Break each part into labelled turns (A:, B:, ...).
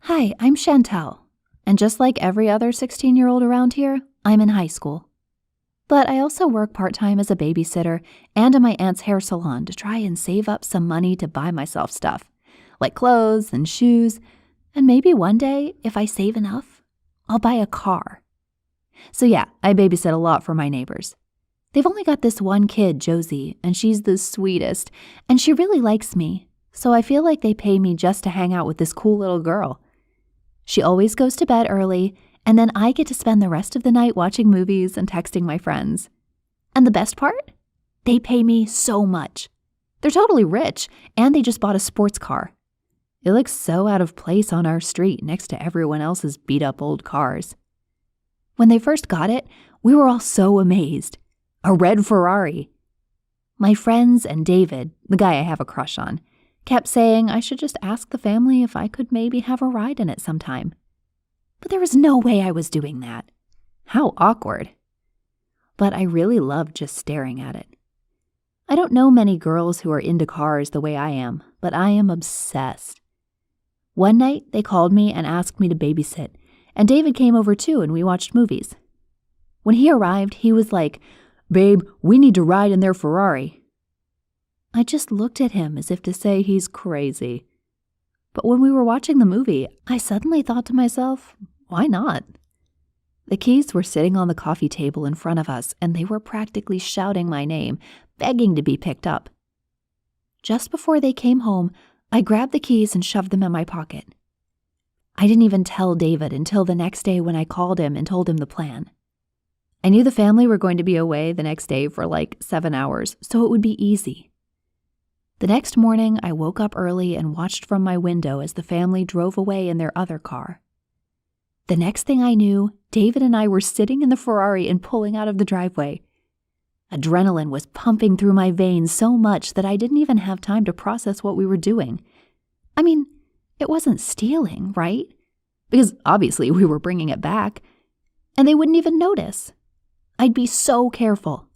A: Hi, I'm Chantel, and just like every other 16-year-old around here, I'm in high school. But I also work part-time as a babysitter and in my aunt's hair salon to try and save up some money to buy myself stuff, like clothes and shoes, and maybe one day, if I save enough, I'll buy a car. So yeah, I babysit a lot for my neighbors. They've only got this one kid, Josie, and she's the sweetest, and she really likes me, so I feel like they pay me just to hang out with this cool little girl. She always goes to bed early, and then I get to spend the rest of the night watching movies and texting my friends. And the best part? They pay me so much. They're totally rich, and they just bought a sports car. It looks so out of place on our street next to everyone else's beat-up old cars. When they first got it, we were all so amazed. A red Ferrari. My friends and David, the guy I have a crush on, kept saying I should just ask the family if I could maybe have a ride in it sometime. But there was no way I was doing that. How awkward. But I really loved just staring at it. I don't know many girls who are into cars the way I am, but I am obsessed. One night, they called me and asked me to babysit, and David came over too and we watched movies. When he arrived, he was like, "Babe, we need to ride in their Ferrari." I just looked at him as if to say he's crazy. But when we were watching the movie, I suddenly thought to myself, why not? The keys were sitting on the coffee table in front of us, and they were practically shouting my name, begging to be picked up. Just before they came home, I grabbed the keys and shoved them in my pocket. I didn't even tell David until the next day when I called him and told him the plan. I knew the family were going to be away the next day for like 7 hours, so it would be easy. The next morning, I woke up early and watched from my window as the family drove away in their other car. The next thing I knew, David and I were sitting in the Ferrari and pulling out of the driveway. Adrenaline was pumping through my veins so much that I didn't even have time to process what we were doing. I mean, it wasn't stealing, right? Because obviously we were bringing it back, and they wouldn't even notice. I'd be so careful.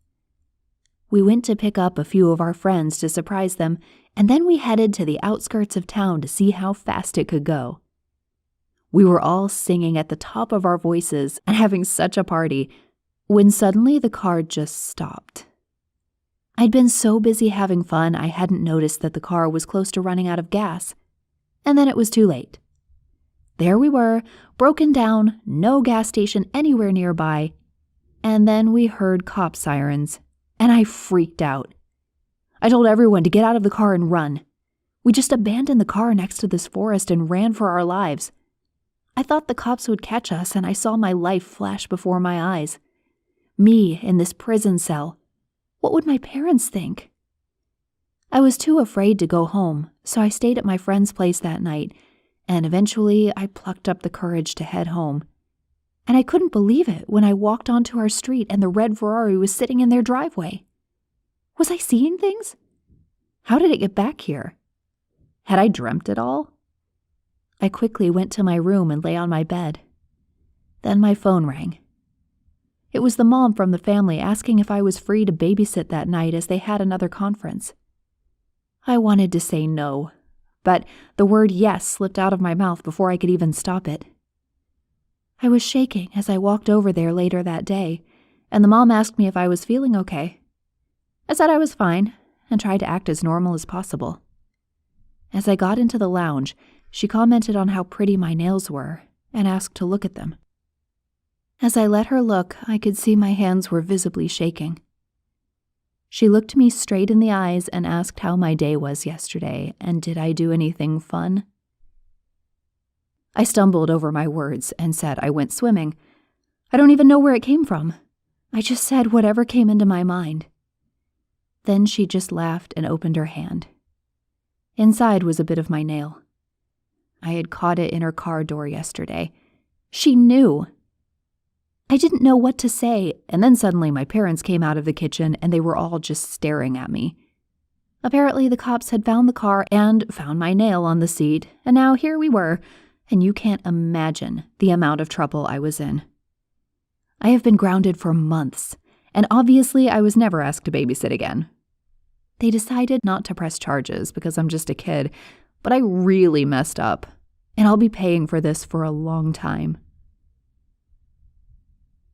A: We went to pick up a few of our friends to surprise them, and then we headed to the outskirts of town to see how fast it could go. We were all singing at the top of our voices and having such a party, when suddenly the car just stopped. I'd been so busy having fun I hadn't noticed that the car was close to running out of gas, and then it was too late. There we were, broken down, no gas station anywhere nearby, and then we heard cop sirens. And I freaked out. I told everyone to get out of the car and run. We just abandoned the car next to this forest and ran for our lives. I thought the cops would catch us, and I saw my life flash before my eyes. Me in this prison cell. What would my parents think? I was too afraid to go home, so I stayed at my friend's place that night, and eventually I plucked up the courage to head home. And I couldn't believe it when I walked onto our street and the red Ferrari was sitting in their driveway. Was I seeing things? How did it get back here? Had I dreamt it all? I quickly went to my room and lay on my bed. Then my phone rang. It was the mom from the family asking if I was free to babysit that night as they had another conference. I wanted to say no, but the word yes slipped out of my mouth before I could even stop it. I was shaking as I walked over there later that day, and the mom asked me if I was feeling okay. I said I was fine, and tried to act as normal as possible. As I got into the lounge, she commented on how pretty my nails were, and asked to look at them. As I let her look, I could see my hands were visibly shaking. She looked me straight in the eyes and asked how my day was yesterday, and did I do anything fun? I stumbled over my words and said I went swimming. I don't even know where it came from. I just said whatever came into my mind. Then she just laughed and opened her hand. Inside was a bit of my nail. I had caught it in her car door yesterday. She knew. I didn't know what to say, and then suddenly my parents came out of the kitchen and they were all just staring at me. Apparently the cops had found the car and found my nail on the seat, and now here we were, and you can't imagine the amount of trouble I was in. I have been grounded for months, and obviously I was never asked to babysit again. They decided not to press charges because I'm just a kid, but I really messed up. and I'll be paying for this for a long time.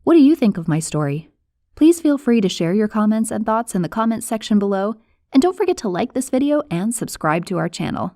A: What do you think of my story? Please feel free to share your comments and thoughts in the comments section below, and don't forget to like this video and subscribe to our channel.